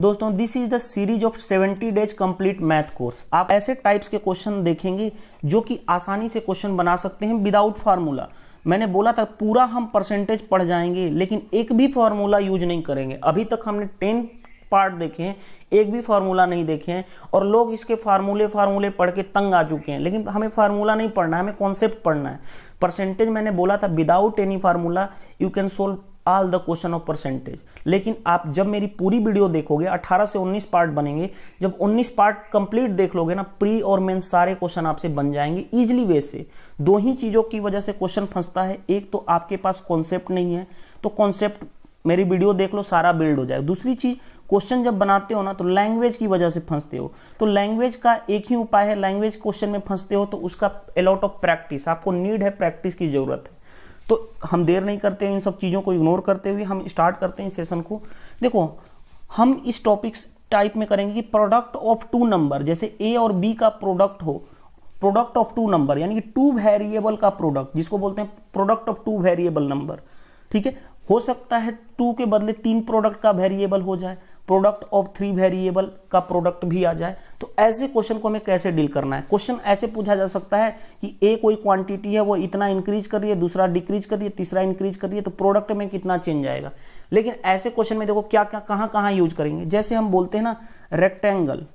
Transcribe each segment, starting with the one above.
दोस्तों this is the series of 70 days complete math course. आप ऐसे टाइप्स के क्वेश्चन देखेंगे जो कि आसानी से क्वेश्चन बना सकते हैं विदाउट फार्मूला। मैंने बोला था पूरा हम परसेंटेज पढ़ जाएंगे लेकिन एक भी फार्मूला यूज नहीं करेंगे। अभी तक हमने 10 पार्ट देखे हैं, एक भी फार्मूला नहीं देखे हैं और लोग इसके फार्मूले पढ़ के तंग आ चुके हैं। लेकिन हमें फार्मूला नहीं पढ़ना है, हमें कॉन्सेप्ट पढ़ना है। परसेंटेज मैंने बोला था without any formula you can solve all the question of percentage. लेकिन आप जब मेरी पूरी वीडियो देखोगे 18 से 19 पार्ट बनेंगे, जब 19 पार्ट कंप्लीट देख लोगे ना, प्री और मेन सारे क्वेश्चन आपसे बन जाएंगे इजीली वे से। दो ही चीज़ों की वजह से क्वेश्चन फंसता है, एक तो आपके पास कॉन्सेप्ट नहीं है, तो कॉन्सेप्ट मेरी वीडियो देख लो सारा बिल्ड हो जाए। दूसरी चीज क्वेश्चन जब बनाते हो ना तो लैंग्वेज की वजह से फंसते हो। तो लैंग्वेज का एक ही उपाय है, लैंग्वेज क्वेश्चन में फंसते हो तो उसका अलॉट ऑफ प्रैक्टिस, आपको नीड है, प्रैक्टिस की जरूरत है। तो हम देर नहीं करते हैं, इन सब चीज़ों को इग्नोर करते हुए हम स्टार्ट करते हैं इस सेशन को। देखो हम इस टॉपिक टाइप में करेंगे कि प्रोडक्ट ऑफ टू नंबर, जैसे ए और बी का प्रोडक्ट हो, प्रोडक्ट ऑफ टू नंबर यानी कि टू वेरिएबल का प्रोडक्ट, जिसको बोलते हैं product of two variable number. ठीक है, हो सकता है टू के बदले 3 प्रोडक्ट का वेरिएबल हो जाए, प्रोडक्ट ऑफ 3 वेरिएबल का प्रोडक्ट भी आ जाए। तो ऐसे क्वेश्चन को हमें कैसे डील करना है। क्वेश्चन ऐसे पूछा जा सकता है कि ए कोई क्वांटिटी है, वो इतना इंक्रीज कर रही है, दूसरा डिक्रीज कर रही है, तीसरा इंक्रीज कर रही है, तो प्रोडक्ट में कितना चेंज आएगा। लेकिन ऐसे क्वेश्चन में देखो क्या क्या कहाँ कहाँ यूज करेंगे। जैसे हम बोलते हैं ना रेक्टेंगल,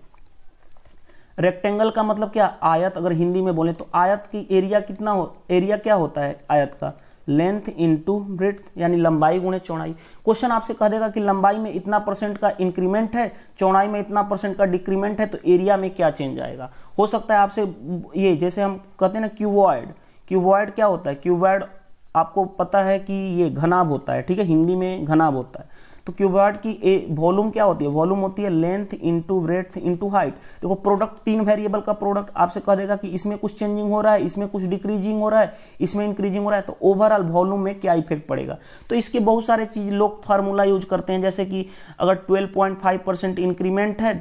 रेक्टेंगल का मतलब क्या, आयत। अगर हिंदी में बोले तो आयत की एरिया कितना हो, एरिया क्या होता है आयत का, लेंथ इनटू ब्रेड्थ यानी लंबाई गुणे चौड़ाई। क्वेश्चन आपसे कह देगा कि लंबाई में इतना परसेंट का इंक्रीमेंट है, चौड़ाई में इतना परसेंट का डिक्रीमेंट है, तो एरिया में क्या चेंज आएगा। हो सकता है आपसे ये, जैसे हम कहते हैं ना क्यूबॉइड, क्यूबॉइड क्या होता है, क्यूबॉइड आपको पता है कि ये घनाभ होता है। ठीक है, हिंदी में घनाभ होता है। तो क्यूबॉइड की वॉल्यूम क्या होती है, वॉल्यूम होती है length into breadth into height. देखो प्रोडक्ट 3 वेरिएबल का प्रोडक्ट आपसे कह देगा कि इसमें कुछ चेंजिंग हो रहा है, इसमें कुछ डिक्रीजिंग हो रहा है, इसमें इंक्रीजिंग हो रहा है, तो ओवरऑल वॉल्यूम में क्या इफेक्ट पड़ेगा। तो इसके बहुत सारे चीज लोग फार्मूला यूज करते हैं, जैसे कि अगर 12.5% इंक्रीमेंट है,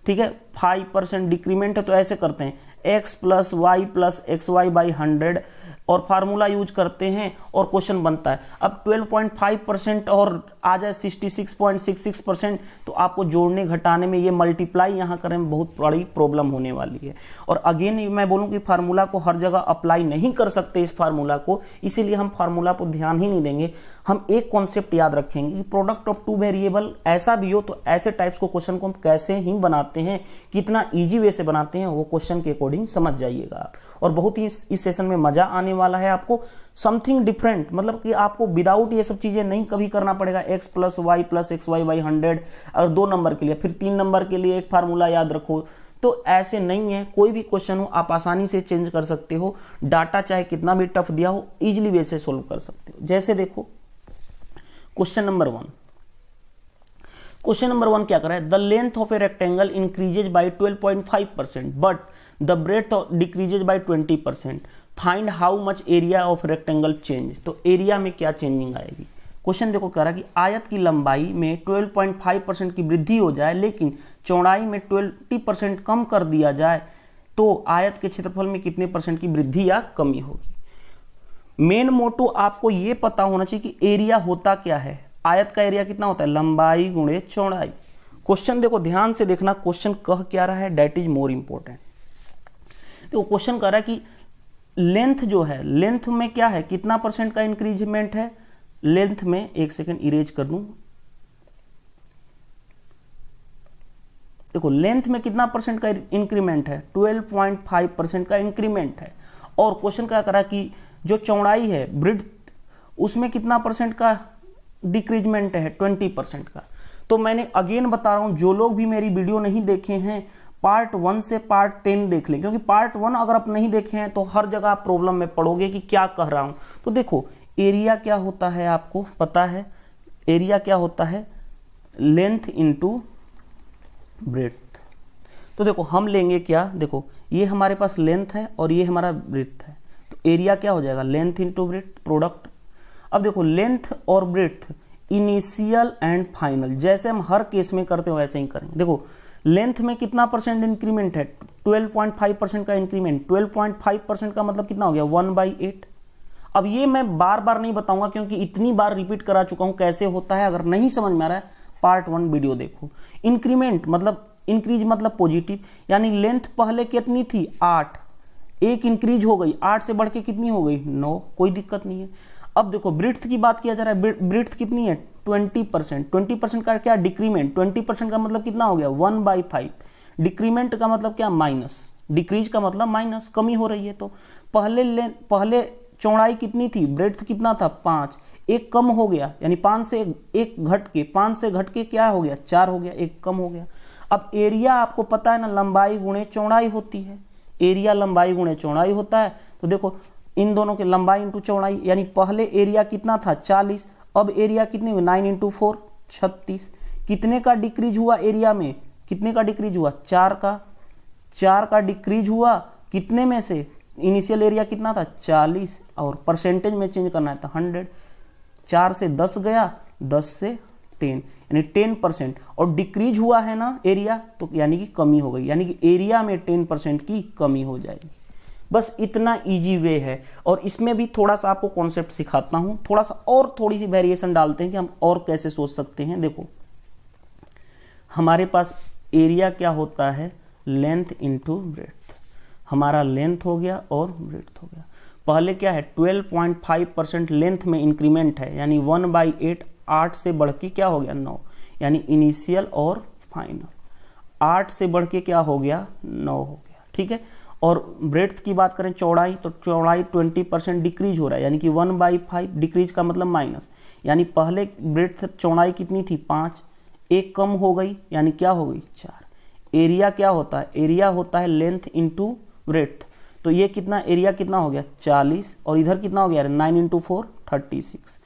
5% डिक्रीमेंट है, तो ऐसे करते हैं x + y + xy / 100 और फार्मूला यूज करते हैं और क्वेश्चन बनता है। अब 12.5% और आ जाए 66.66%, तो आपको जोड़ने घटाने में, ये मल्टीप्लाई यहाँ करने में बहुत बड़ी प्रॉब्लम होने वाली है। और अगेन मैं बोलूँ कि फार्मूला को हर जगह अप्लाई नहीं कर सकते इस फार्मूला को, इसीलिए हम फार्मूला पर ध्यान ही नहीं देंगे। हम एक कॉन्सेप्ट याद रखेंगे कि प्रोडक्ट ऑफ टू वेरिएबल ऐसा भी हो, तो ऐसे टाइप्स को क्वेश्चन को हम कैसे ही बनाते हैं, कितना ईजी वे से बनाते हैं, वो क्वेश्चन के अकॉर्डिंग समझ जाइएगा आप। और बहुत ही इस सेशन में मजा आने वाला है आपको, समथिंग डिफरेंट, मतलब कि आपको विदाउट ये सब चीजें नहीं कभी करना पड़ेगा। x + y + xy / 100 और 2 नंबर के लिए, फिर 3 नंबर के लिए एक फार्मूला याद रखो, तो ऐसे नहीं है। कोई भी क्वेश्चन हो आप आसानी से चेंज कर सकते हो, डाटा चाहे कितना भी टफ दिया हो इजीली वे से सोल्व कर सकते हो। जैसे देखो क्वेश्चन नंबर 1, क्वेश्चन नंबर 1 क्या कर रहा है, the length of a rectangle increases by 12.5% but the breadth decreases bye 20%, find how much area of rectangle change. तो एरिया में क्या चेंजिंग आएगी। क्वेश्चन देखो कह रहा है कि आयत की लंबाई में 12.5% की वृद्धि हो जाए लेकिन चौड़ाई में 20% कम कर दिया जाए, तो आयत के क्षेत्रफल में कितने % की वृद्धि या कमी होगी। मेन मोटो आपको ये पता होना चाहिए कि एरिया होता क्या है। आयत का एरिया कितना होता है, लंबाई गुणे चौड़ाई। क्वेश्चन देखो ध्यान से देखना, क्वेश्चन कह क्या रहा है, दैट इज मोर इंपॉर्टेंट। तो क्वेश्चन कह रहा है कि लेंथ जो है, लेंथ में क्या है, कितना % का इंक्रीजमेंट है लेंथ में। एक सेकंड इरेज कर दूं। देखो लेंथ में कितना % का इंक्रीमेंट है, 12.5% का इंक्रीमेंट है। और क्वेश्चन क्या करा कि जो चौड़ाई है ब्रेड्थ, उसमें कितना % का डिक्रीजमेंट है, 20% का। तो मैंने अगेन बता रहा हूं, जो लोग भी मेरी वीडियो नहीं देखे हैं पार्ट 1 से पार्ट 10 देख लें, क्योंकि पार्ट 1 अगर आप नहीं देखे हैं तो हर जगह आप प्रॉब्लम में पड़ोगे कि क्या कह रहा हूं। तो देखो एरिया क्या होता है आपको पता है, एरिया क्या होता है, लेंथ इनटू ब्रेड्थ। तो देखो हम लेंगे क्या, देखो ये हमारे पास लेंथ है और ये हमारा ब्रेड्थ है, तो एरिया क्या हो जाएगा, लेंथ इनटू ब्रेड्थ प्रोडक्ट। अब देखो लेंथ और ब्रेड्थ इनिशियल एंड फाइनल, जैसे हम हर केस में करते हो वैसे ही करेंगे। देखो लेंथ में कितना % इंक्रीमेंट है, 12.5% का इंक्रीमेंट। 12.5% का मतलब कितना हो गया, 1/8। अब ये मैं बार बार नहीं बताऊंगा क्योंकि इतनी बार रिपीट करा चुका हूं कैसे होता है। अगर नहीं समझ में आ रहा है पार्ट 1 वीडियो देखो। इंक्रीमेंट मतलब इंक्रीज मतलब पॉजिटिव, यानी लेंथ पहले कितनी थी 8, एक इंक्रीज हो गई 8 से बढ़ के कितनी हो गई 9, कोई दिक्कत नहीं है। अब देखो ब्रीड्थ की बात किया जा रहा है, ब्रीड्थ कितनी है 20%, 20% का क्या डिक्रीमेंट, 20% का मतलब कितना हो गया 1/5, डिक्रीमेंट का मतलब क्या माइनस, डिक्रीज का मतलब माइनस, कमी हो रही है। तो पहले चौड़ाई कितनी थी, ब्रेड्थ कितना था 5, एक कम हो गया, यानी 5 से घट के क्या हो गया 4 हो गया, एक कम हो गया। अब एरिया आपको पता है ना, लंबाई गुणे चौड़ाई होती है, एरिया लंबाई गुणे चौड़ाई होता है। तो देखो इन दोनों के लंबाई इंटू चौड़ाई, यानी पहले एरिया कितना था 40, अब एरिया कितनी हुई 9 × 4 36, कितने का डिक्रीज हुआ एरिया में, कितने का डिक्रीज हुआ 4 का डिक्रीज हुआ, कितने में से, इनिशियल एरिया कितना था 40 और परसेंटेज में चेंज करना है तो 100, 4 से 10 गया, 10 से 10 यानी 10%, और डिक्रीज हुआ है ना एरिया तो यानी कि कमी हो गई, यानी कि एरिया में 10% की कमी हो जाएगी। बस इतना इजी वे है। और इसमें भी थोड़ा सा आपको कॉन्सेप्ट सिखाता हूँ, थोड़ा सा और थोड़ी सी वेरिएशन डालते हैं कि हम और कैसे सोच सकते हैं। देखो हमारे पास एरिया क्या होता है, लेंथ इंटू ब्रेड्थ, हमारा लेंथ हो गया और ब्रेड्थ हो गया। पहले क्या है 12.5% लेंथ में इंक्रीमेंट है, यानी 1/8, 8 से बढ़ के क्या हो गया 9, यानी इनिशियल और फाइनल, 8 से बढ़ के क्या हो गया 9 हो गया, ठीक है। और ब्रेड्थ की बात करें चौड़ाई, तो चौड़ाई 20% डिक्रीज हो रहा है, यानी कि 1/5, डिक्रीज का मतलब माइनस, यानी पहले ब्रेड्थ चौड़ाई कितनी थी 5, एक कम हो गई, यानी क्या हो गई 4। एरिया क्या होता है, एरिया होता है लेंथ इंटू ब्रेड्थ, तो ये कितना एरिया कितना हो गया 40, और इधर कितना हो गया 9 × 4 36,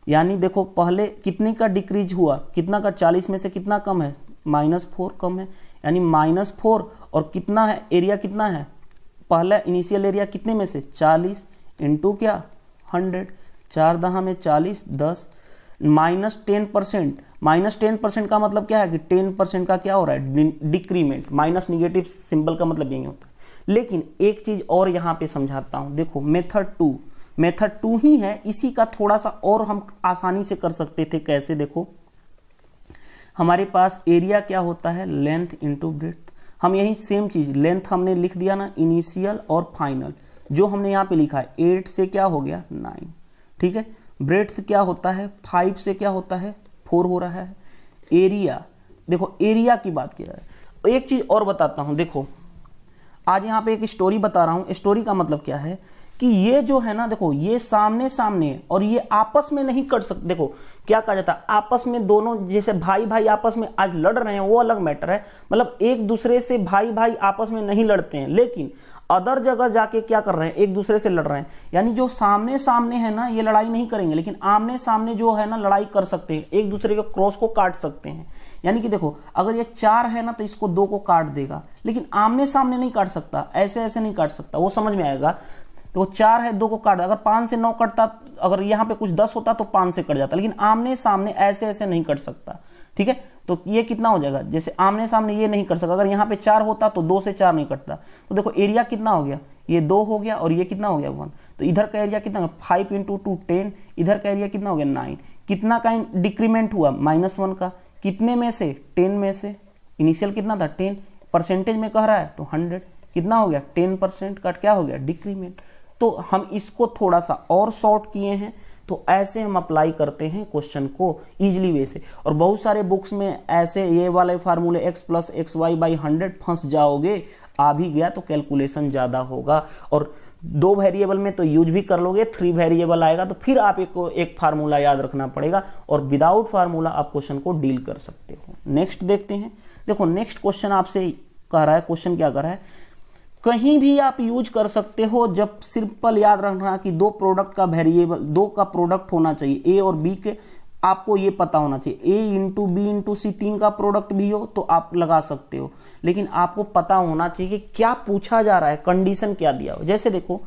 यानी देखो पहले कितने का डिक्रीज हुआ, कितना का 40 में से कितना कम है -4 कम है, यानी -4, और कितना है एरिया कितना है, पहला इनिशियल एरिया कितने में से 40 इंटू क्या 100, 4 दहा में 40, 10, -10%, -10% का मतलब क्या है कि 10% का क्या हो रहा है डिक्रीमेंट, माइनस निगेटिव सिंबल का मतलब यही होता है। लेकिन एक चीज और यहाँ पे समझाता हूँ, देखो मेथड 2 ही है, इसी का थोड़ा सा और हम आसानी से कर सकते थे। कैसे, देखो हमारे पास एरिया क्या होता है लेंथ इंटू ब्रेड्थ, हम यही सेम चीज लेंथ हमने लिख दिया ना इनिशियल और फाइनल, जो हमने यहाँ पे लिखा है 8 से क्या हो गया 9, ठीक है। ब्रेड्थ क्या होता है 5 से क्या होता है 4 हो रहा है। एरिया, देखो एरिया की बात की जाए, एक चीज और बताता हूँ, देखो आज यहाँ पे एक स्टोरी बता रहा हूँ। स्टोरी का मतलब क्या है कि ये जो है ना, देखो ये सामने सामने और ये आपस में नहीं कर सकते। देखो क्या कहा जाता है, आपस में दोनों जैसे भाई भाई आपस में आज लड़ रहे हैं वो अलग मैटर है, मतलब एक दूसरे से भाई भाई आपस में नहीं लड़ते हैं, लेकिन अदर जगह जाके क्या कर रहे हैं एक दूसरे से लड़ रहे हैं। यानी जो सामने सामने है ना ये लड़ाई नहीं करेंगे, लेकिन आमने सामने जो है ना लड़ाई कर सकते हैं, एक दूसरे के क्रॉस को काट सकते हैं। यानी कि देखो अगर ये 4 है ना तो इसको 2 को काट देगा, लेकिन आमने सामने नहीं काट सकता, ऐसे ऐसे नहीं काट सकता, वो समझ में आएगा। तो 4 है 2 को काट, अगर 5 से 9 कटता, अगर यहाँ पे कुछ 10 होता तो 5 से कट जाता, लेकिन आमने सामने ऐसे ऐसे नहीं कट सकता, ठीक है। तो ये कितना हो जाएगा, जैसे आमने सामने ये नहीं कर सकता, अगर यहाँ पे 4 होता तो 2 से 4 नहीं कटता। तो देखो एरिया कितना हो गया, ये 2 हो गया और ये कितना हो गया 1, तो इधर का एरिया कितना 5 × 2 10, इधर का एरिया कितना हो गया 9। कितना का डिक्रीमेंट हुआ -1 का, कितने में से 10 में से, इनिशियल कितना था 10, परसेंटेज में कह रहा है तो 100, कितना हो गया 10% का क्या हो गया डिक्रीमेंट। तो हम इसको थोड़ा सा और शॉर्ट किए हैं, तो ऐसे हम अप्लाई करते हैं क्वेश्चन को इजीली वे से। और बहुत सारे बुक्स में ऐसे ये वाले फार्मूले x + xy/100 फंस जाओगे, आ भी गया तो कैलकुलेशन ज़्यादा होगा, और 2 वेरिएबल में तो यूज भी कर लोगे, 3 वेरिएबल आएगा तो फिर आप एक फार्मूला याद रखना पड़ेगा, और विदाउट फार्मूला आप क्वेश्चन को डील कर सकते हो। नेक्स्ट देखते हैं, देखो नेक्स्ट क्वेश्चन आपसे कह रहा है, क्वेश्चन क्या कर रहा है, कहीं भी आप यूज कर सकते हो जब सिंपल याद रखना कि 2 प्रोडक्ट का वेरिएबल, 2 का प्रोडक्ट होना चाहिए, ए और बी के, आपको ये पता होना चाहिए। ए × बी × सी 3 का प्रोडक्ट भी हो तो आप लगा सकते हो, लेकिन आपको पता होना चाहिए कि क्या पूछा जा रहा है, कंडीशन क्या दिया हो। जैसे देखो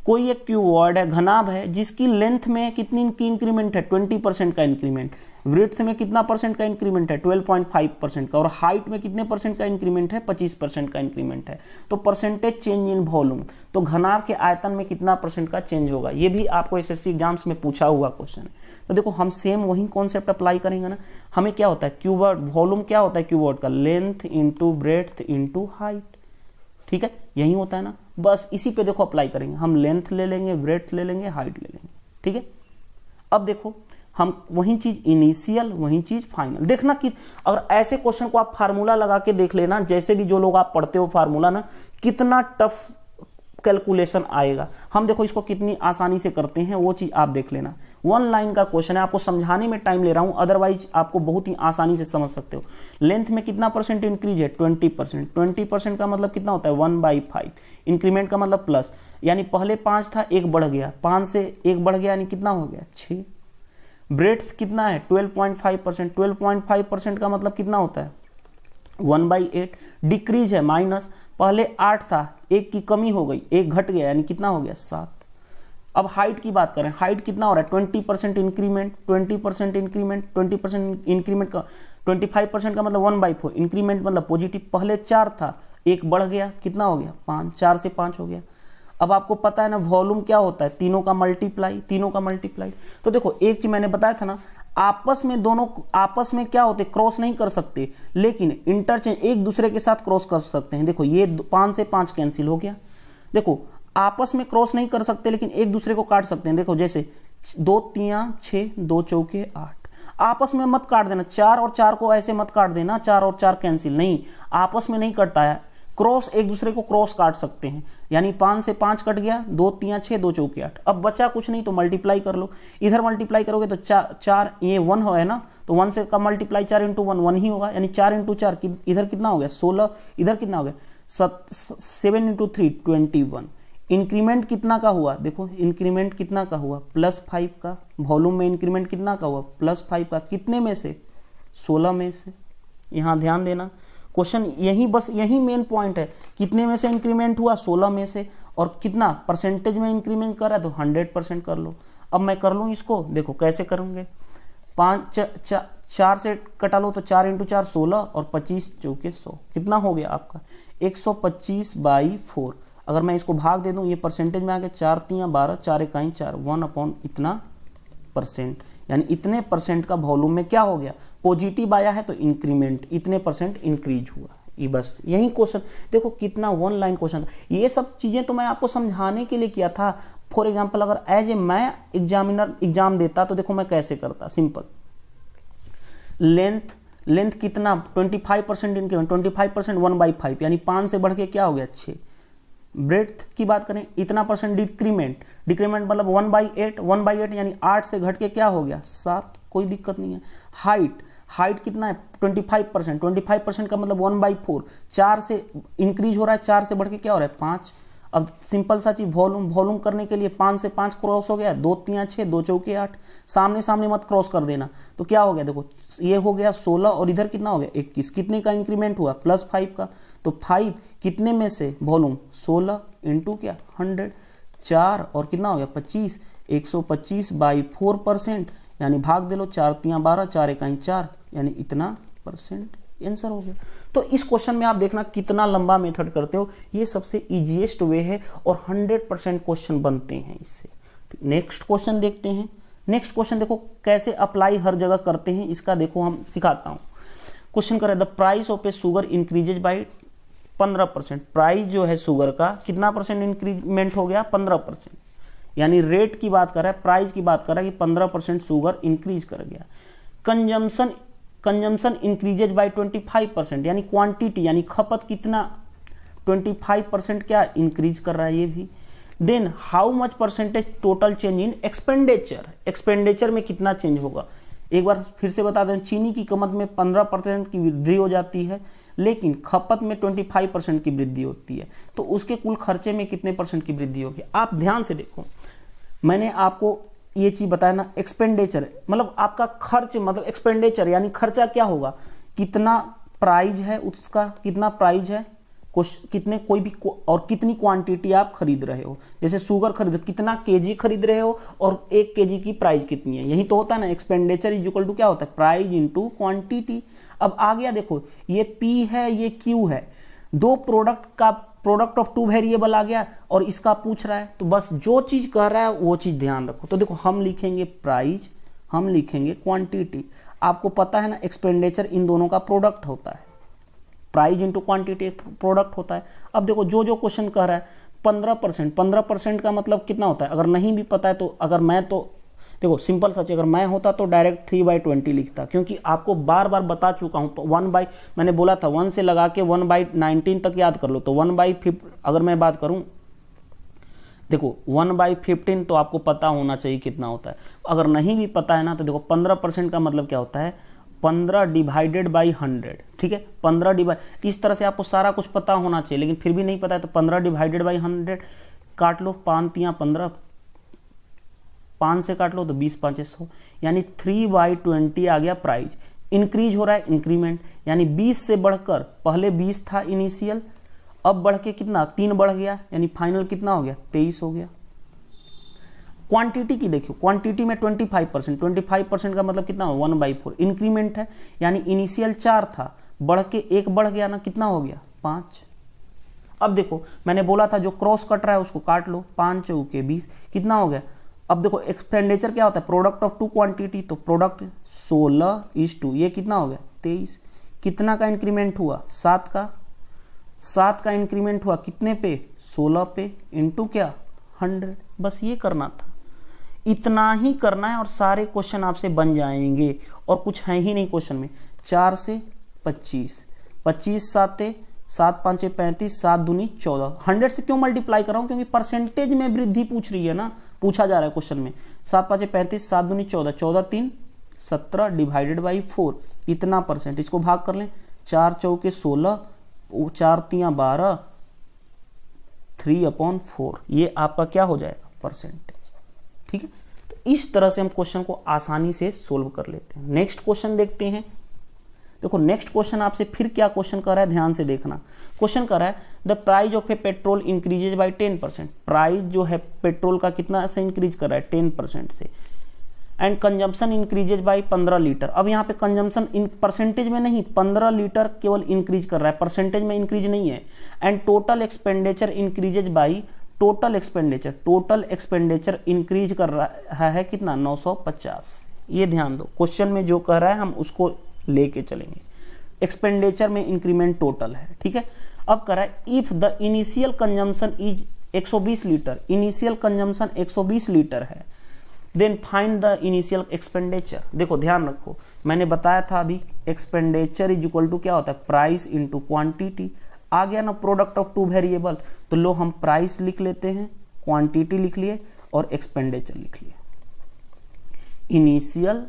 कोई एक कीवर्ड है, घनाभ है, जिसकी लेंथ में कितनी की इंक्रीमेंट है, 20% का इंक्रीमेंट, विड्थ में कितना परसेंट का इंक्रीमेंट है, 12.5% का, और हाइट में कितने परसेंट का इंक्रीमेंट है, 25% का इंक्रीमेंट है। तो परसेंटेज चेंज इन वॉल्यूम, तो घनाभ के आयतन में कितना परसेंट का चेंज होगा, ये भी आपको एसएससी एग्जाम्स में पूछा हुआ क्वेश्चन है। तो देखो हम सेम वही कॉन्सेप्ट अप्लाई करेंगे ना। हमें क्या होता है, कीवर्ड वॉल्यूम क्या होता है, कीवर्ड का length into breadth into height, ठीक है, यही होता है ना। बस इसी पे देखो अप्लाई करेंगे, हम लेंथ ले लेंगे, ब्रेड्थ ले लेंगे, हाइट ले लेंगे, ठीक है। अब देखो हम वही चीज इनिशियल, वही चीज फाइनल। देखना कि अगर ऐसे क्वेश्चन को आप फार्मूला लगा के देख लेना, जैसे भी जो लोग आप पढ़ते हो फार्मूला ना, कितना टफ कैलकुलेशन आएगा। हम देखो इसको कितनी आसानी से करते हैं, वो चीज आप देख लेना। 1 लाइन का क्वेश्चन है, आपको समझाने में टाइम ले रहा हूं, अदरवाइज आपको बहुत ही आसानी से समझ सकते हो। लेंथ में कितना परसेंट इंक्रीज है, 20%। 20% का मतलब कितना होता है, 1/5। इंक्रीमेंट का मतलब प्लस, यानी पहले 5 था, 1 बढ़ गया, 5 से 1 बढ़ गया, यानी कितना हो गया, 6। ब्रेड्थ कितना है, 12.5%। 12.5% का मतलब कितना होता है, 1/8। डिक्रीज है, माइनस, पहले 8 था, 1 की कमी हो गई, 1 घट गया, यानी कितना हो गया, 7। अब हाइट की बात करें, हाइट कितना हो रहा है, 20% इंक्रीमेंट, 20% इंक्रीमेंट, 20% इंक्रीमेंट का 25% का मतलब 1/4। इंक्रीमेंट मतलब पॉजिटिव, पहले 4 था, 1 बढ़ गया, कितना हो गया, 5। 4 से 5 हो गया। अब आपको पता है ना वॉल्यूम क्या होता है, तीनों का मल्टीप्लाई, तीनों का मल्टीप्लाई। तो देखो एक चीज मैंने बताया था ना, आपस में दोनों आपस में क्या होते, क्रॉस नहीं कर सकते, लेकिन इंटरचेंज एक दूसरे के साथ क्रॉस कर सकते हैं। देखो ये 5 से 5 कैंसिल हो गया। देखो आपस में क्रॉस नहीं कर सकते, लेकिन एक दूसरे को काट सकते हैं। देखो जैसे 2 3 6, 2 चौके 8। आपस में मत काट देना, 4 और 4 को ऐसे मत काट देना, 4 और 4 कैंसिल नहीं, आपस में नहीं कटता है। क्रॉस एक दूसरे को क्रॉस काट सकते हैं, यानी 5 से 5 कट गया, 2 3 6, 2 चौके 8। अब बचा कुछ नहीं, तो मल्टीप्लाई कर लो। इधर मल्टीप्लाई करोगे तो 4 ये 1 है ना, तो 1 से का मल्टीप्लाई 4 × 1 1 ही होगा, यानी 4 × 4 इधर कितना हो गया, 16। इधर कितना हो गया, 7 × 3 21। इंक्रीमेंट कितना का हुआ, देखो इंक्रीमेंट कितना का हुआ, +5 का। वॉल्यूम में इंक्रीमेंट कितना का हुआ, +5 का। कितने में से, 16 में से। यहाँ ध्यान देना, क्वेश्चन यही, बस यही मेन पॉइंट है, कितने में से इंक्रीमेंट हुआ, 16 में से। और कितना परसेंटेज में इंक्रीमेंट कर रहा है, तो 100% कर लो। अब मैं कर लूँ इसको, देखो कैसे करूँगे, 4 से कटा लो, तो 4 × 4 16, और 25 चौके 100। कितना हो गया आपका, 125/4। अगर मैं इसको भाग दे दूं, ये परसेंटेज में आ गया, 4 3 12, 4 1 4, 1 इतना परसेंट, यानी इतने परसेंट का वॉल्यूम में क्या हो गया, पॉजिटिव आया है, तो इंक्रीमेंट इतने परसेंट इंक्रीज हुआ। ये बस यही क्वेश्चन, देखो कितना 1 लाइन क्वेश्चन था। ये सब चीजें तो मैं आपको समझाने के लिए किया था। फॉर एग्जाम्पल अगर एज ए मैं एग्जामिनर एग्जाम देता, तो देखो मैं कैसे करता, सिंपल। लेंथ कितना, 25% इंक्रीमेंट, 25% 1/5, यानी 5 से बढ़ के क्या हो गया, 6। ब्रेड्थ की बात करें, इतना परसेंट डिक्रीमेंट मतलब 1/8 यानी 8 से घट के क्या हो गया, 7। कोई दिक्कत नहीं है। हाइट कितना है, 25% का मतलब 1/4। 4 से इंक्रीज हो रहा है, 4 से बढ़ के क्या हो रहा है, 5। अब सिंपल सा चीज, वॉल्यूम करने के लिए 5 से 5 क्रॉस हो गया, 2 3 6, 2 चौके 8। सामने मत क्रॉस कर देना, तो क्या हो गया, देखो ये हो गया 16, और इधर कितना हो गया, 21। कितने का इंक्रीमेंट हुआ, +5 का। तो 5 कितने में से, वॉल्यूम 16 × क्या, 100, 4 और कितना हो गया, 25। 125/4%, यानी भाग दे लो, 4 3 12, 4 1 4, यानी इतना परसेंट। आंसर हो गया। तो इस क्वेश्चन में आप देखना कितना लंबा मेथड करते हो, ये सबसे इजीएस्ट वे है, और 100% क्वेश्चन बनते हैं इससे। नेक्स्ट क्वेश्चन देखते हैं। नेक्स्ट क्वेश्चन देखो कैसे अप्लाई हर जगह करते हैं, इसका देखो हम सिखाता हूँ। क्वेश्चन कर रहा है, the price of A sugar increases by 15%। Price जो है शुगर का कितना परसेंट इंक्रीमेंट हो गया, 15%, यानी रेट की बात कर रहा है, प्राइस की बात कर रहा है कि 15% शुगर इंक्रीज कर गया। कंजम्पशन इंक्रीजेज बाय 25%, यानी क्वांटिटी यानी खपत कितना, 25% क्या इंक्रीज कर रहा है ये भी। Then how much percentage total change in expenditure में कितना चेंज होगा। एक बार फिर से बता दें, चीनी की कीमत में 15% की वृद्धि हो जाती है, लेकिन खपत में 25% की वृद्धि होती है, तो उसके कुल खर्चे में कितने परसेंट की वृद्धि होगी। आप ध्यान से देखो, मैंने आपको ये चीज बताया ना, एक्सपेंडिचर मतलब आपका खर्च, मतलब एक्सपेंडिचर यानी खर्चा क्या होगा, कितना प्राइस है उसका, कितना प्राइस है, कितने कोई भी और कितनी क्वांटिटी आप खरीद रहे हो। जैसे शुगर खरीद, कितना केजी खरीद रहे हो और 1 केजी की प्राइस कितनी है, यही तो होता है ना। एक्सपेंडिचर इज इक्वल टू क्या होता है, प्राइस इनटू क्वांटिटी। अब आ गया देखो, ये पी है ये क्यू है, दो प्रोडक्ट का प्रोडक्ट ऑफ टू वेरिएबल आ गया और इसका पूछ रहा है, तो बस जो चीज कह रहा है वो चीज ध्यान रखो। तो देखो हम लिखेंगे प्राइस, हम लिखेंगे क्वांटिटी। आपको पता है ना एक्सपेंडिचर इन दोनों का प्रोडक्ट होता है, प्राइस इंटू क्वांटिटी एक प्रोडक्ट होता है। अब देखो जो जो क्वेश्चन कह रहा है 15%, 15% का मतलब कितना होता है, अगर नहीं भी पता है तो, अगर मैं तो देखो सिंपल सच, अगर मैं होता तो डायरेक्ट 3/20 लिखता, क्योंकि आपको बार बार बता चुका हूं। तो 1 मैंने बोला था 1 से लगा के 1/19 तक याद कर लो। तो 1/50 अगर मैं बात करूं, देखो 1/15 तो आपको पता होना चाहिए कितना होता है। अगर नहीं भी पता है ना तो देखो 15% का मतलब क्या होता है, 15 डिवाइडेड बाई 100, ठीक है। 15 डिवाइड, इस तरह से आपको सारा कुछ पता होना चाहिए, लेकिन फिर भी नहीं पता है तो 15 डिवाइडेड बाई 100 काट लो, 5 या 15, 5 से काट लो तो 20 5 100, यानी 3/20 आ गया प्राइस। इंक्रीज हो रहा है इंक्रीमेंट, यानी 20 से बढ़कर, पहले 20 था इनिशियल, अब बढ़ के कितना 3 बढ़ गया, यानी फाइनल कितना हो गया 23 हो गया। क्वांटिटी की देखियो, क्वांटिटी में 25%, 25% का मतलब कितना 1/4 इंक्रीमेंट है, यानी इनिशियल 4 था, बढ़ के 1 बढ़ गया ना, कितना हो गया 5। अब देखो मैंने बोला था जो क्रॉस कट रहा है उसको काट लो, 5 चौके 20 कितना हो गया। अब देखो एक्सपेंडिचर क्या होता है, प्रोडक्ट ऑफ टू क्वांटिटी, तो प्रोडक्ट 16:2, ये कितना हो गया 23। कितना का इंक्रीमेंट हुआ 7 का, 7 का इंक्रीमेंट हुआ कितने पे 16 पे, इंटू क्या 100। बस ये करना था, इतना ही करना है और सारे क्वेश्चन आपसे बन जाएंगे, और कुछ है ही नहीं क्वेश्चन में। 4 से 25, 25 7 5 35, 7 दूनी 14। 100 से क्यों मल्टीप्लाई कर रहा हूँ, क्योंकि परसेंटेज में वृद्धि पूछ रही है ना, पूछा जा रहा है क्वेश्चन में। 7 5 35, 7 दूनी 14, 14 3 17 डिवाइडेड बाई 4, इतना परसेंट। इसको भाग कर लें, 4 चौके 16, 4 3 12, 3/4, ये आपका क्या हो जाएगा परसेंटेज, ठीक है। तो इस तरह से हम क्वेश्चन को आसानी से सोल्व कर लेते हैं। नेक्स्ट क्वेश्चन देखते हैं। देखो नेक्स्ट क्वेश्चन आपसे फिर क्या क्वेश्चन कर रहा है, ध्यान से देखना। क्वेश्चन कर रहा है the price of A petrol increases by 10%, price जो है पेट्रोल का कितना से इंक्रीज कर रहा है 10% से, and consumption increases by 15 litre. अब यहाँ पे कंजम्पशन इन परसेंटेज में नहीं, 15 लीटर केवल इंक्रीज कर रहा है, परसेंटेज में इंक्रीज नहीं है। And total expenditure increases by, total expenditure increase कर रहा है कितना 950। ये ध्यान दो, क्वेश्चन में जो कह रहा है हम उसको लेके चलेंगे। एक्सपेंडिचर में इंक्रीमेंट टोटल है, ठीक है। अब कह रहा है if the initial consumption is 120 litre, initial consumption 120 litre है, then find the initial expenditure. देखो ध्यान रखो, मैंने बताया था अभी एक्सपेंडिचर इज इक्वल टू क्या होता है, प्राइस इंटू क्वांटिटी। आ गया ना प्रोडक्ट ऑफ टू वेरिएबल, तो लो हम प्राइस लिख लेते हैं, क्वांटिटी लिख लिए और एक्सपेंडिचर लिख लिए, इनिशियल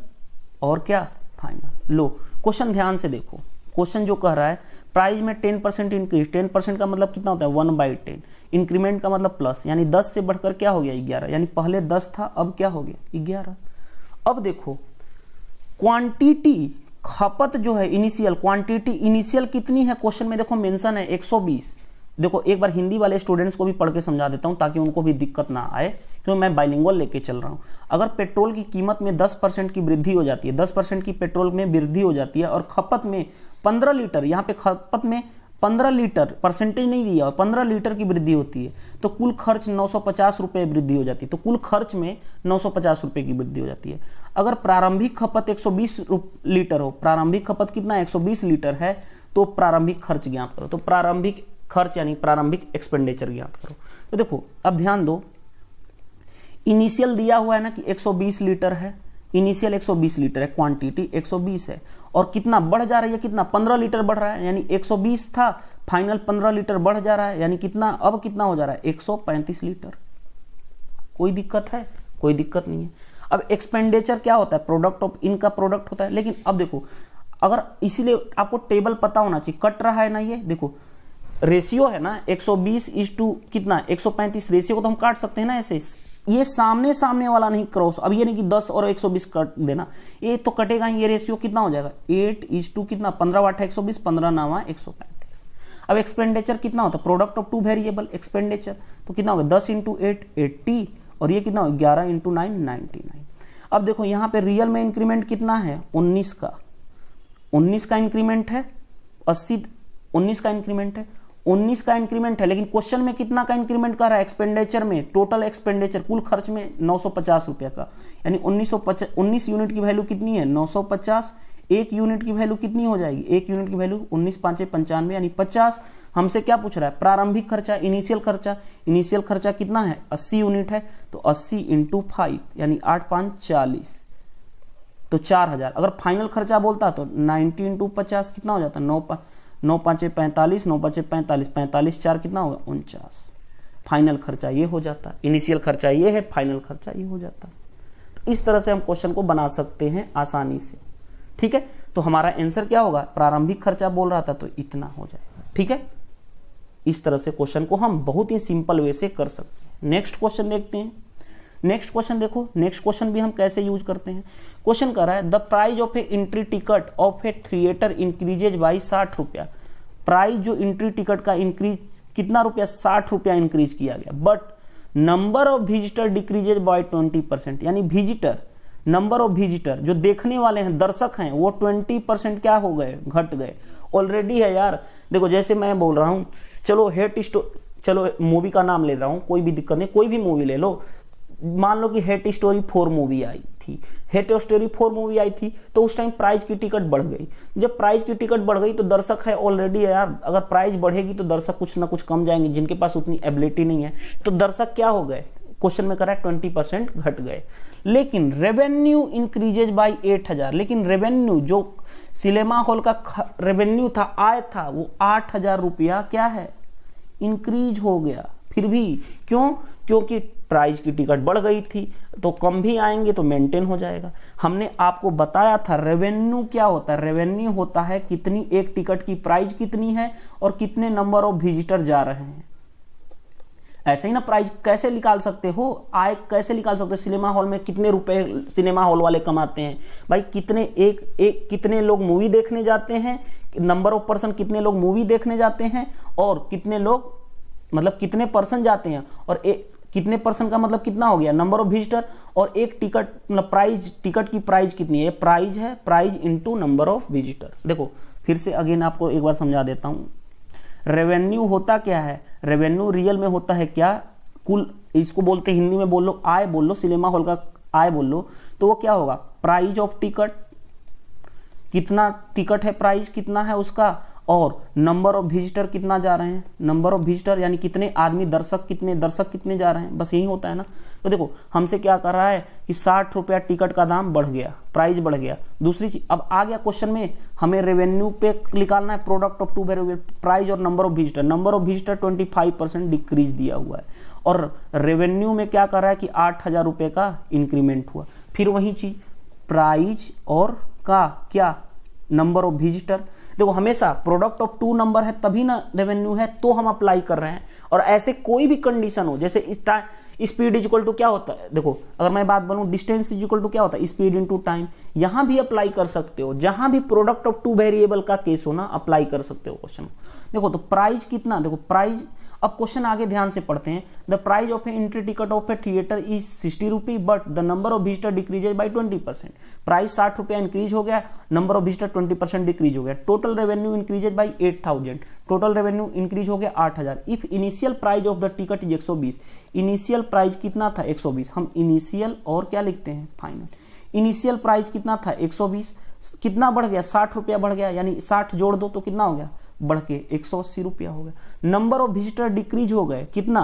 और क्या फाइनल। लो क्वेश्चन ध्यान से देखो, क्वेश्चन जो कह रहा है प्राइस में 10% इंक्रीज, 10% का मतलब कितना होता है 1/10, इंक्रीमेंट का मतलब प्लस, यानी 10 से बढ़कर क्या हो गया 11, यानी पहले 10 था अब क्या हो गया 11। अब देखो क्वांटिटी, खपत जो है इनिशियल, क्वांटिटी इनिशियल कितनी है क्वेश्चन में देखो मेंशन है 120। देखो एक बार हिंदी वाले स्टूडेंट्स को भी पढ़ के समझा देता हूं ताकि उनको भी दिक्कत ना आए, क्योंकि मैं बाइलिंगुअल लेके चल रहा हूं। अगर पेट्रोल की कीमत में 10% की वृद्धि हो जाती है, 10% की पेट्रोल में वृद्धि हो जाती है और खपत में 15 लीटर, यहाँ पे खपत में 15 लीटर, परसेंटेज नहीं दिया, 15 लीटर की वृद्धि होती है, तो कुल खर्च 950 रुपये वृद्धि हो जाती है, तो कुल खर्च में 950 रुपये की वृद्धि हो जाती है। अगर प्रारंभिक खपत 120 लीटर हो, प्रारंभिक खपत कितना 120 लीटर है, तो प्रारंभिक खर्च ज्ञात करो, तो प्रारंभिक खर्च यानी प्रारंभिक एक्सपेंडिचर ज्ञात करो। तो देखो अब ध्यान दो, इनिशियल दिया हुआ है ना कि 120 लीटर है, इनिशियल 120 लीटर है, क्वांटिटी 120 है, और कितना बढ़ जा रही है, कितना 15 लीटर बढ़ रहा है, यानी 120 था फाइनल 15 लीटर बढ़ जा रहा है, यानी कितना अब कितना हो जा रहा है 135 लीटर। कोई दिक्कत है? कोई दिक्कत नहीं है। अब एक्सपेंडिचर क्या होता है, प्रोडक्ट ऑफ इनका प्रोडक्ट होता है। लेकिन अब देखो अगर, इसीलिए आपको टेबल पता होना चाहिए, कट रहा है ना, ये देखो रेशियो है ना 120 इज टू कितना 135, रेशियो को तो हम काट सकते हैं ना ऐसे, ये सामने सामने वाला नहीं क्रॉस। अब ये नहीं कि 10 और 120 कट देना, ये तो कटेगा ही, ये रेशियो कितना हो जाएगा 8 इज टू कितना 15 वाट है 120, 15 9 135। अब एक्सपेंडिचर कितना होता है, product of two variable expenditure, तो कितना होगा 10 × 8 80, और ये कितना होगा 11 × 9 99। अब देखो यहाँ पे रियल में इंक्रीमेंट कितना है 19 का, 19 का इंक्रीमेंट है, 80 19 का इंक्रीमेंट है, 19 का इंक्रीमेंट है, लेकिन क्वेश्चन में कितना का इंक्रीमेंट कर रहा है एक्सपेंडिचर में, टोटल एक्सपेंडिचर कुल खर्च में 950 रुपये का, यानी 19 यूनिट की वैल्यू कितनी है 950, एक यूनिट की वैल्यू कितनी हो जाएगी, एक यूनिट की वैल्यू 19 × 5 = 95 यानी 50। हमसे क्या पूछ रहा है, प्रारंभिक खर्चा, इनिशियल खर्चा, इनिशियल खर्चा कितना है 80 यूनिट है, तो 80 × 5 यानी 8 × 5 = 40, तो 4000। अगर फाइनल खर्चा बोलता तो 90 × 50 कितना हो जाता, 9 × 5 = 45, 9 × 5 = 45, 45 × 4 कितना होगा 49। फाइनल खर्चा ये हो जाता, इनिशियल खर्चा ये है, फाइनल खर्चा ये हो जाता। तो इस तरह से हम क्वेश्चन को बना सकते हैं आसानी से, ठीक है। तो हमारा आंसर क्या होगा, प्रारंभिक खर्चा बोल रहा था तो इतना हो जाएगा, ठीक है। इस तरह से क्वेश्चन को हम बहुत ही सिंपल वे से कर सकते हैं। नेक्स्ट क्वेश्चन देखते हैं। नेक्स्ट क्वेश्चन देखो, नेक्स्ट क्वेश्चन भी हम कैसे यूज करते हैं। क्वेश्चन कर रहा है the price of A entry ticket of A theatre increases by 60 रुपया। प्राइस जो एंट्री टिकट का इंक्रीज कितना रुपया, 60 रुपया इंक्रीज किया गया, but number of visitor decreases by 20%, यानी विजिटर, नंबर ऑफ विजिटर जो देखने वाले हैं, दर्शक हैं, वो 20% क्या हो गए, घट गए। ऑलरेडी है यार, देखो जैसे मैं बोल रहा हूँ, चलो मूवी का नाम ले रहा हूँ, कोई भी दिक्कत नहीं, कोई भी मूवी ले लो। मान लो कि हेट स्टोरी 4 मूवी आई थी, हेट स्टोरी 4 मूवी आई थी, तो उस टाइम प्राइस की टिकट बढ़ गई। जब प्राइस की टिकट बढ़ गई तो दर्शक है ऑलरेडी है यार, अगर प्राइस बढ़ेगी तो दर्शक कुछ ना कुछ कम जाएंगे, जिनके पास उतनी एबिलिटी नहीं है, तो दर्शक क्या हो गए, क्वेश्चन में करा है 20% घट गए। लेकिन रेवेन्यू इंक्रीजेज बाई 8000, लेकिन रेवेन्यू जो सिनेमा हॉल का रेवेन्यू था, आय था, वो 8000 रुपया क्या है, इंक्रीज हो गया। फिर भी क्यों, क्योंकि प्राइस की टिकट बढ़ गई थी, तो कम भी आएंगे तो मेंटेन हो जाएगा। हमने आपको बताया था रेवेन्यू क्या होता है, रेवेन्यू होता है कितनी एक टिकट की प्राइस कितनी है और कितने नंबर ऑफ विजिटर जा रहे हैं। ऐसे ही ना प्राइस कैसे निकाल सकते हो, आय कैसे निकाल सकते हो, सिनेमा हॉल में कितने रुपए सिनेमा हॉल वाले कमाते हैं भाई, कितने लोग मूवी देखने जाते हैं, नंबर ऑफ पर्सन कितने लोग मूवी देखने जाते हैं, और कितने लोग मतलब कितने पर्सन जाते हैं, और कितने पर्सन का मतलब कितना हो गया, नंबर ऑफ विजिटर, और एक टिकट मतलब प्राइस, टिकट की प्राइस कितनी है, प्राइस है, price into number of visitor. देखो फिर से अगेन आपको एक बार समझा देता हूँ। रेवेन्यू होता क्या है, रेवेन्यू रियल में होता है क्या, कुल, इसको बोलते हिंदी में बोल लो आय बोल लो, सिनेमा हॉल का आय बोल लो, तो वो क्या होगा, प्राइस ऑफ टिकट, कितना टिकट है, प्राइस कितना है उसका, और नंबर ऑफ विजिटर कितना जा रहे हैं, नंबर ऑफ विजिटर यानी कितने आदमी, दर्शक कितने जा रहे हैं, बस यही होता है ना। तो देखो हमसे क्या कर रहा है कि 60 रुपया टिकट का दाम बढ़ गया, प्राइस बढ़ गया। दूसरी चीज अब आ गया क्वेश्चन में, हमें रेवेन्यू पे निकालना है, product of two variable, price और number of visitor. Number of visitor 25% decrease दिया हुआ है, और रेवेन्यू में क्या कर रहा है कि 8000 रुपये का इंक्रीमेंट हुआ। फिर वही चीज प्राइस और का क्या, नंबर ऑफ विजिटर। देखो हमेशा प्रोडक्ट ऑफ 2 नंबर है तभी ना रेवेन्यू है, तो हम अप्लाई कर रहे हैं। और ऐसे कोई भी कंडीशन हो, जैसे स्पीड इज इक्वल टू क्या होता है, देखो अगर मैं बात बोलूं डिस्टेंस इज इक्वल टू क्या होता है, स्पीड इनटू टाइम, यहां भी अप्लाई कर सकते हो। जहां भी प्रोडक्ट ऑफ 2 वेरिएबल का केस हो ना, अप्लाई कर सकते हो क्वेश्चन। देखो तो प्राइस कितना, देखो प्राइस, अब क्वेश्चन आगे ध्यान से पढ़ते हैं। The price of A entry ticket of A theatre is 60 rupee, but the number of visitor decreases by 20%। Price 60 रुपया इंक्रीज हो गया, नंबर ऑफ विजिटर 20% डिक्रीज हो गया। Total revenue increases by 8000, total revenue increase हो गया 8000। If initial price of the ticket is 120, initial price कितना था 120, हम इनिशियल और क्या लिखते हैं फाइनल। इनिशियल प्राइस कितना था 120, कितना बढ़ गया 60 रुपया बढ़ गया, यानी 60 जोड़ दो तो कितना हो गया, बढ़ के 180 रुपया हो गया। नंबर ऑफ विजिटर डिक्रीज हो गए कितना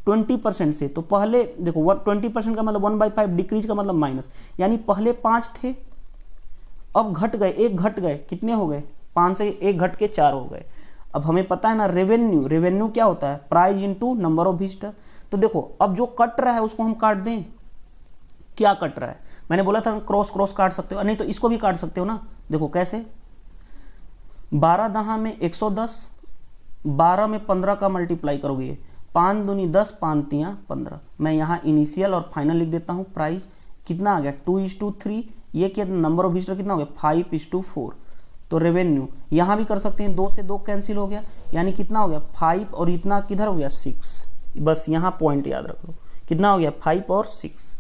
20% से, तो पहले देखो 20% का मतलब 1/5, डिक्रीज का मतलब माइनस, यानी पहले 5 थे, अब घट गए, एक घट गए, कितने हो गए 5 से 1 घट के 4 हो गए। अब हमें पता है ना रेवेन्यू, रेवेन्यू क्या होता है, price into number of visitor. तो देखो अब जो कट रहा है उसको हम काट दें, क्या कट रहा है, मैंने बोला था क्रॉस क्रॉस काट सकते हो, नहीं तो इसको भी काट सकते हो ना। देखो कैसे, 12 दहा में 110, 12 में 15 का मल्टीप्लाई करोगे, 5 दूनी 10, 5 तियां 15। मैं यहाँ इनिशियल और फाइनल लिख देता हूँ। प्राइस कितना आ गया 2:3, ये क्या नंबर ऑफ विजिटर कितना हो गया 5:4, तो रेवेन्यू यहाँ भी कर सकते हैं, 2 से 2 कैंसिल हो गया, यानी कितना हो गया 5 और इतना किधर हो गया 6। बस यहाँ पॉइंट याद रख लो, कितना हो गया 5 और 6।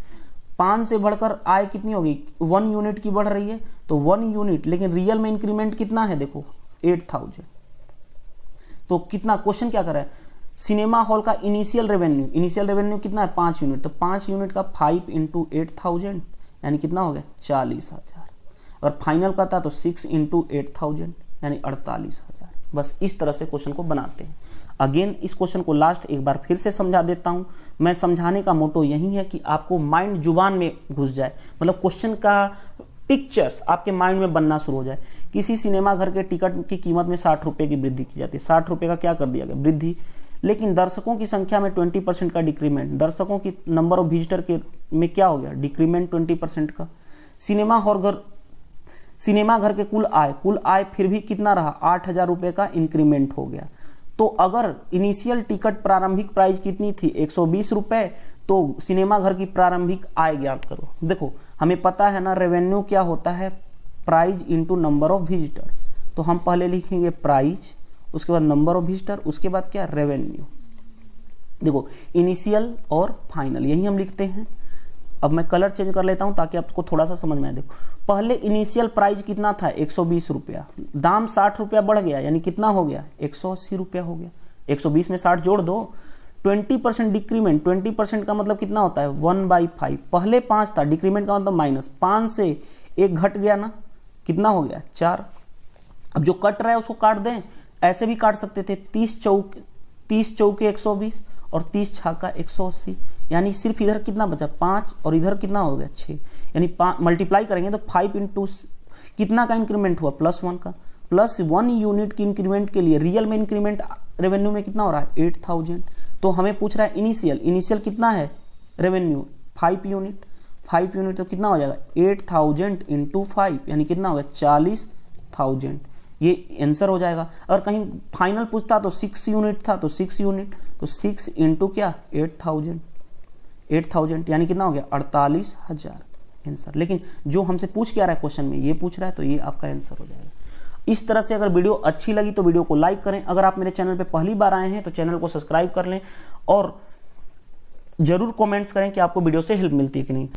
5 से बढ़कर आय कितनी होगी 1 यूनिट की बढ़ रही है, तो 1 यूनिट, लेकिन रियल में इंक्रीमेंट कितना है देखो 8000। तो कितना क्वेश्चन क्या कर रहा है, सिनेमा हॉल का इनिशियल रेवेन्यू कितना है 5 यूनिट, तो 5 यूनिट का 5 इंटू 8000 यानी कितना हो गया 40,000। और फाइनल का था तो 6 इंटू 8000 यानी 48,000। बस इस तरह से क्वेश्चन को बनाते हैं। अगेन इस क्वेश्चन को लास्ट एक बार फिर से समझा देता हूं। मैं समझाने का मोटो यही है कि आपको माइंड जुबान में घुस जाए, मतलब क्वेश्चन का पिक्चर्स आपके माइंड में बनना शुरू हो जाए। किसी सिनेमा घर के टिकट की कीमत में 60 रुपये की वृद्धि की जाती है, 60 रुपये का क्या कर दिया गया वृद्धि, लेकिन दर्शकों की संख्या में 20% का डिक्रीमेंट, दर्शकों की नंबर ऑफ विजिटर के में क्या हो गया डिक्रीमेंट 20% का। सिनेमा घर के कुल आय फिर भी कितना रहा 8,000 रुपये का इंक्रीमेंट हो गया। तो अगर इनिशियल टिकट प्रारंभिक प्राइस कितनी थी 120 रुपये, तो सिनेमा घर की प्रारंभिक आय ज्ञात करो। देखो हमें पता है ना रेवेन्यू क्या होता है, price into number of visitor. तो हम पहले लिखेंगे प्राइस, उसके बाद नंबर ऑफ विजिटर, उसके बाद क्या रेवेन्यू। देखो इनिशियल और फाइनल यही हम लिखते हैं। अब मैं कलर चेंज कर लेता हूं ताकि आपको थोड़ा सा समझ में आए। देखो पहले इनिशियल प्राइस कितना था 120 रुपया, दाम 60 रुपया बढ़ गया यानी कितना हो गया 180 रुपया हो गया। 120 में 60 जोड़ दो, 20% डिक्रीमेंट, 20% का मतलब कितना होता है 1/5। पहले 5 था, डिक्रीमेंट का मतलब माइनस, 5 से 1 घट गया ना, कितना हो गया 4। अब जो कट रहा है उसको काट दें, ऐसे भी काट सकते थे 30 चौके 120 और 30 छाका 180, यानी सिर्फ इधर कितना बचा 5 और इधर कितना हो गया 6, यानी मल्टीप्लाई करेंगे तो 5 इंटू कितना का इंक्रीमेंट हुआ +1 का। +1 यूनिट की इंक्रीमेंट के लिए रियल में इंक्रीमेंट रेवेन्यू में कितना हो रहा है 8000। तो हमें पूछ रहा है इनिशियल कितना है रेवेन्यू 5 यूनिट, तो कितना हो जाएगा 8000 इंटू 5 यानी कितना होगा 40,000। ये आंसर हो जाएगा। अगर कहीं फाइनल पूछता तो 6 यूनिट था, तो 6 यूनिट, तो 6 इंटू क्या 8000 यानी कितना हो गया 48,000 आंसर। लेकिन जो हमसे पूछ के आ रहा है क्वेश्चन में ये पूछ रहा है, तो ये आपका आंसर हो जाएगा। इस तरह से अगर वीडियो अच्छी लगी तो वीडियो को लाइक करें। अगर आप मेरे चैनल पे पहली बार आए हैं तो चैनल को सब्सक्राइब कर लें और जरूर कमेंट्स करें कि आपको वीडियो से हेल्प मिलती है कि नहीं।